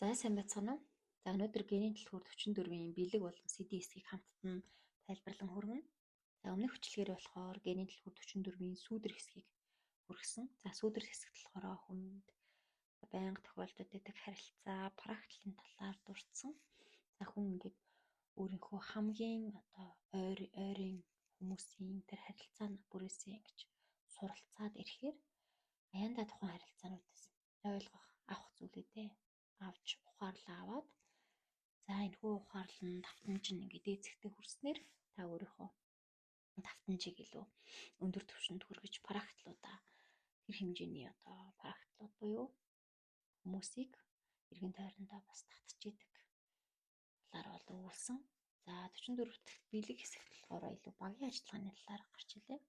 За сайн байцгаана уу? За өнөөдөр генийн дэлгүүр 44-ийн бэлэг болон CD эсхийг хамтдан тайлбарлан хүргэнэ. За өмнөх хүчлэгээр болохоор генийн дэлгүүр 44-ийн сүүдэр хэсгийг хүргэсэн. За сүүдэр хэсэгт болохоор хүнд байнга тохиолдод байдаг харилцаа, практикийн талаар дурдсан. За хүн ингээд өөрийнхөө хамгийн ойрын хүмүүсийн тэр харилцаа бүрээсээ ингэж суралцаад ирэхээр аяндаа тухайн харилцаануудаас ойлгох авах зүйлүүдээ авч ухаарлаа аваад за энэхүү ухаарлал нь давтамж нь ингээд дээцэгтэй хүрснээр та өөрийнхөө давтамжийг илүү өндөр түвшинд хүргэж практикуудаа тэр хэмжээний практикууд буюу хүмүүсийг эргэн тойрондоо бас татчихийдэг талаар бол өгүүлсэн. За 44 дахь бэлэг хэсэгт болохоор илүү багийн ажиллагааны талаар гарч илээ.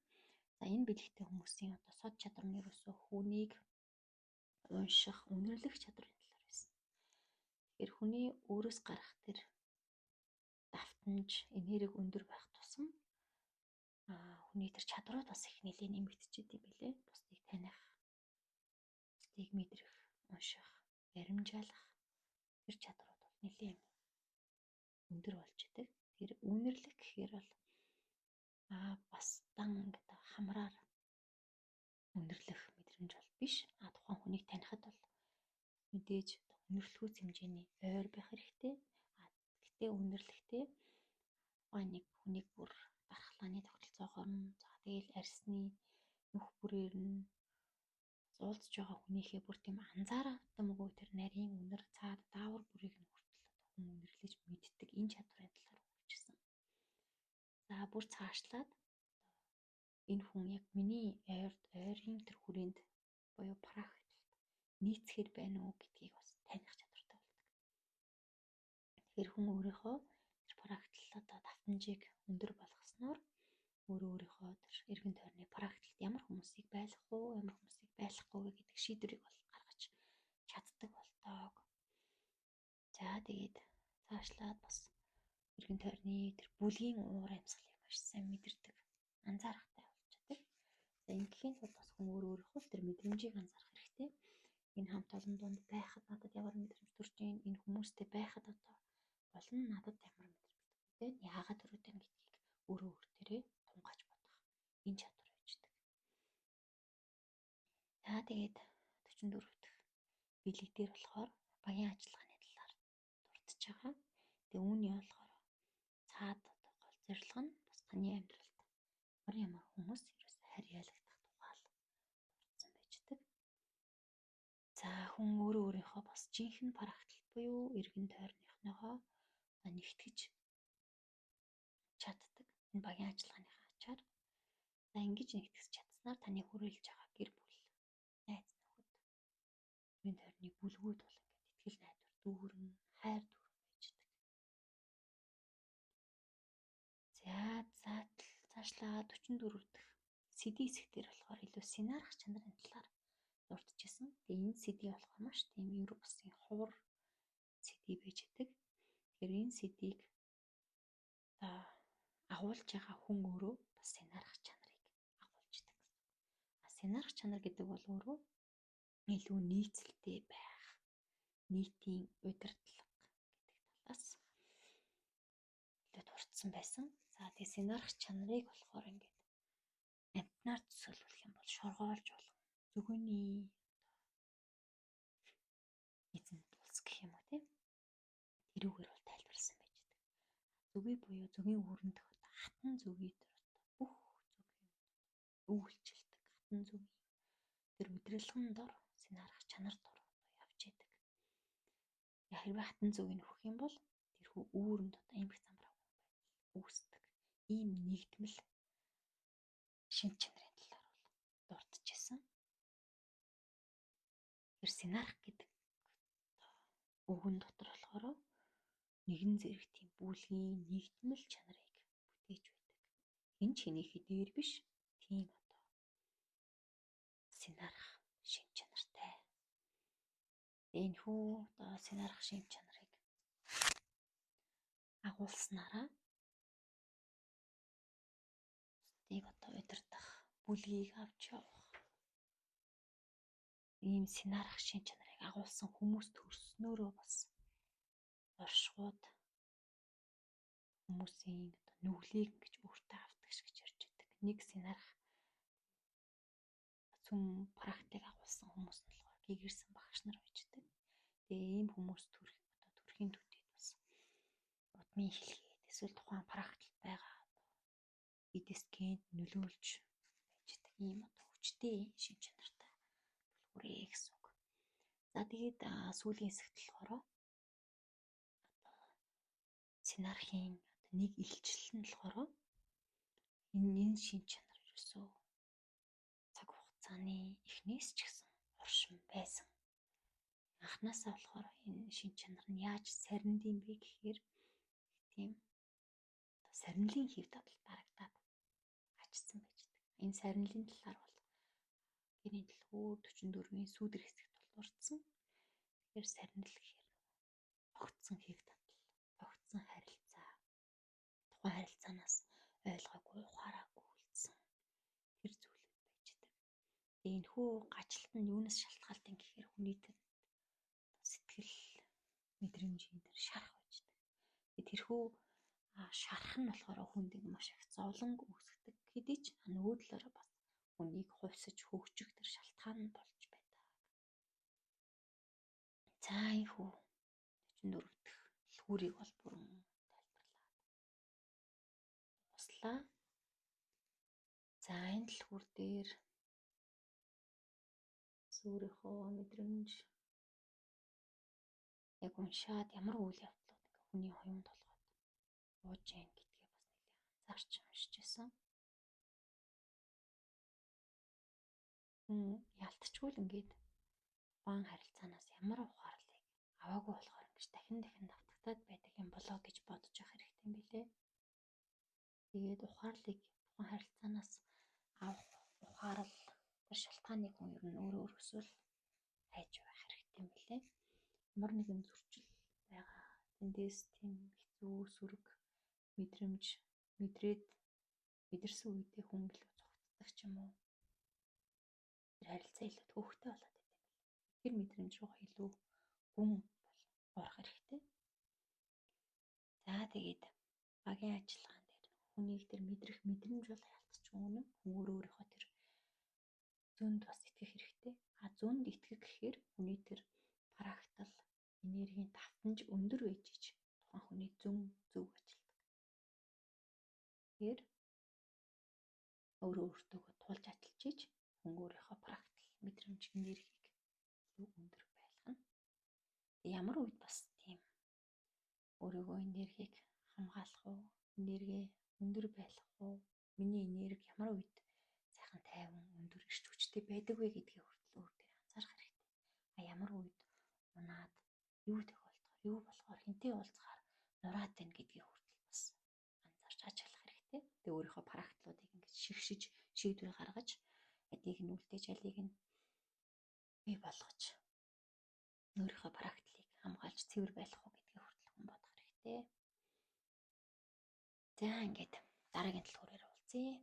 За энэ бэлэгтэй хүмүүсийн сод чадвар нь ерөөсөө хүнийг унших, үнэрлэх чадрын талаар байсан. Тэгэхээр хүний өөрөөс гарах тэр давтамж, энерги өндөр байх тусам хүний тэр чадрууд бас их нэлээд нэмэгдчихэд юм билээ. Бусдыг таних, бусдыг мэдрэх, унших, баримжаалах тэр чадрууд бол нэлээд өндөр болж идэг. Тэр үнэрлэх гэхээр бол бас дан ингээд хамраар өндөрлөх мэдрэмж бол биш. Тухайн хүнийг танихад бол мэдээж үнэрлэхүйц хэмжээний ойр байх хэрэгтэй. Гэтээ үнэрлэхдээ нэг хүнийг бүр дархлааны тогтолцоогоор нь тэгэл арсны нүх бүрээр нь уулзж байгаа хүнийхээ бүр тийм анзааратамгүй тэр нарийн үнэр цаад даавар бүрийг нь хүртэл хүн үнэрлэж мэддэг энэ чадварын талаар өгүүлжсэн. За бүр цаашлаад энэ хүн яг миний ойрын тэр хүрээнд буюу практикт нийцэхээр байна уу гэдгийг бас таних чадвартай болдог. Тэгэхээр хүн өөрийнхөө тэр практикт давтамжийг өндөр болгосноор өөрийнхөө тэр эргэн тойрны практикт ямар хүмүүсийг байлгах уу, ямар хүмүүсийг байлгахгүй гэдэг шийдвэрийг бол гаргаж чаддаг болдог. За тэгээд цаашлаад бас эргэн тойрны тэр бүлгийн уур амьсгалыг маш сайн мэдэрдэг, анзаарахтай болж чаддаг. За ингэхийн тулд бас хүн өөрийнхөө тэр мэдрэмжийг анзаарах хэрэгтэй. Энэ хамт олон донд байхад надад ямар мэдрэмж төрж ийн, энэ хүмүүстэй байхад болно надад ямар мэдрэмж төрж ийн, яагаад төрөд байна гэдгийг өөрөө өөртөө тунгааж бодох энэ чадвар байждаг. За тэгээд 44 дахь бэлэг дээр болохоор багийн ажиллагааны талаар дурдж байгаа. Тэгээ үүний болохоор цаад гол зорилго нь бас таны амьдралд ямар хүмүүс ерөөс харьяалагдах тухай дурдсан байждаг. За хүн өөрийнхөө бас жинхэнэ практик буюу эргэн тойрныхныгоо нэгтгэж чаддаг. Энэ багийн ажиллагааныхаа ачаар. За ингэж нэгтгэж чадсанаар таны хүрээлж байгаа гэр бүл, найз нөхөд, эргэн тойрны бүлгүүд бол ингээд итгэл найдвар дүүрэн, хайр дүүрэн байждаг. За цаашлаа 44 дахь CD хэсгээр болохоор илүү сценарих чанарын талаар дурдчихсан. Тэгээ энэ CD болохоор маш тийм Европсын хувар CD байж идэг. Тэгэхээр энэ CD-г агуулж байгаа хүн өөрөө бас сценарих чанарыг агуулж идэг гэсэн. Сценарих чанар гэдэг бол өөрөө илүү нийцэлтэй байх, нийтийн удирдлага гэдэг талаас илүү дурдсан байсан. За тэгээ сценарих чанарыг болохоор ингээд амтнаар төсөөлөх юм бол шоргоолж болох зөвгөний эзэн тулс гэх юм уу тийм тэрүүгээр бол тайлбарласан байж байгаа. Зөвгий буюу зөвгийн үүрэнд хатан зөвгий бүх зөвгийн үйлчлдэг хатан зөвгийн тэр удирдлагын дор сценарих чанар дор явж идэг. Хэрвээ хатан зөвгийг нөхөх юм бол тэрхүү үүрэнд эмх замбраагүй байдал үүсдэг. Ийм нэгдмэл шин чанарын талаар бол дурдчихсан. Тэр сценарих гэдэг үгэн дотор болохоор нэгэн зэрэг тийм бүлгийн нэгдмэл чанарыг бүтээж байдаг. Энэ ч хэнийхээ дээр биш. Тийм сценарих шин чанартай. Энэхүү сценарих шин чанарыг агуулснараа бусдыг удирдах, бүлгийг авч явах ийм сценарих шин чанарыг агуулсан хүмүүс төрснөөрөө бас оршихуйд хүмүүсийн нүглийг ингэж өөртөө авдаг гэж ярьж байдаг. Нэг сценарх цөм практик агуулсан хүмүүс нь болохоор гэгэрсэн багш нар байждаг. Тэгээ ийм хүмүүс төрхийн төдийд бас удмын хэлгээд эсвэл тухайн практик байгаа эдээс гэнт нөлөөлж байждаг ийм хүчтэй шин чанартай түлхүүрээ гэсэн үг. За тэгээд сүүлийн хэсэгт болохоор сценархийн нэг илчлэл нь болохоор энэ шин чанар ерөөсөө цаг хугацааны эхнээс ч гэсэн оршин байсан. Анхнаасаа болохоор энэ шин чанар нь яаж сарнинд бэ гэхээр тийм сарнилын хэв дадал дарагдаад гажсан байждаг. Энэ сарнилын талаар бол гэрийн дэлгүүр 44-ийн сүүдэр хэсэгт дурдсан. Тэгэхээр сарнил гэхээр огцсон хэв дадал, огцсон харилцаа, тухайн харилцаанаас ойлгоогүй ухаараагүй үлдсэн тэр зүйлүүд байждаг. Тэгээ энэ хүү гачлалт нь юунаас шалтгаалдаг гэхээр хүний сэтгэл мэдрэмжийн тэр шарах байждаг. Тэрхүү шарах нь болохоор хүнд маш их зовлон үүсгдэг хэдий ч нөгөө талаараа бас хүнийг хувьсаж хөгжих тэр шалтгаан нь болж байдаг. За энэ хүү 44 дахь дэлгүүрийг бол бүрэн тайлбарлаад дуслаа. За энэ дэлгүүр дээр өөрийнхөө мэдрэмж яг уншаад ямар үйл явдлууд хүний оюунд толгойд бууж яах гэдгээ бас нэлээд анзаарч уншиж байсан. Ялтчгүй л ингээд баан харилцаанаас ямар ухаарлыг аваагүй болохоор ингэж дахин давтагтаад байдаг юм болоо гэж бодож явах хэрэгтэй юм билээ. Тэгээд ухаарлыг тухайн харилцаанаас авах ухаарл тэр шалтгааныг хүн ер нь өөрөөсөө л хайж байх хэрэгтэй юм билээ. Ямар нэгэн зөрчил байгаа тэндээс тийм хэцүү сүрэг мэдрэмж мэдэрсэн үедээ хүн илүү цогцдог ч юм уу. Тэр харилцаа илүү төвөгтэй болоод идэв юм байна. Тэр мэдрэмж рүү илүү гүн орох хэрэгтэй. За тэгээд багийн ажиллагаан дээр хүнийг тэр мэдрэх мэдрэмж бол ялцчих үнэн. Хүн өөрийнхөө тэр зөнд бас итгэх хэрэгтэй. Зөнд итгэх гэхээр хүний тэр практикал энергийн давтамж өндөр байж ич тухайн хүний зөв ажилдаг. Тэгэхээр өөртөө тулж ажиллаж ич хүн өөрийнхөө практикал мэдрэмж энергийг өндөр байлгана. Ямар үед бас тийм өөрийгөө энергийг хамгаалах уу, энерги өндөр байлгах уу, миний энерги ямар үед сайхан тайван өндөр эрч хүчтэй байдаг вэ гэдгийг хүртэл өөр дээр анзаарах хэрэгтэй. Ямар үед унаад юу тохиолдохоор, юу болохоор хинтээ уулзахаар нураад байна гэдгийг хүртэл бас анзаарч ажиллах хэрэгтэй. Тэгээ өөрийнхөө практикуудыг ингэж шигшиж шийдвэр гаргаж адийг нь үлдээж алийг нь бий болгож өөрийнхөө практикийг хамгаалж цэвэр байх уу гэдгийг хүртэл хүн бодох хэрэгтэй. За ингээд дараагийн дэлгүүрээр уулзъя.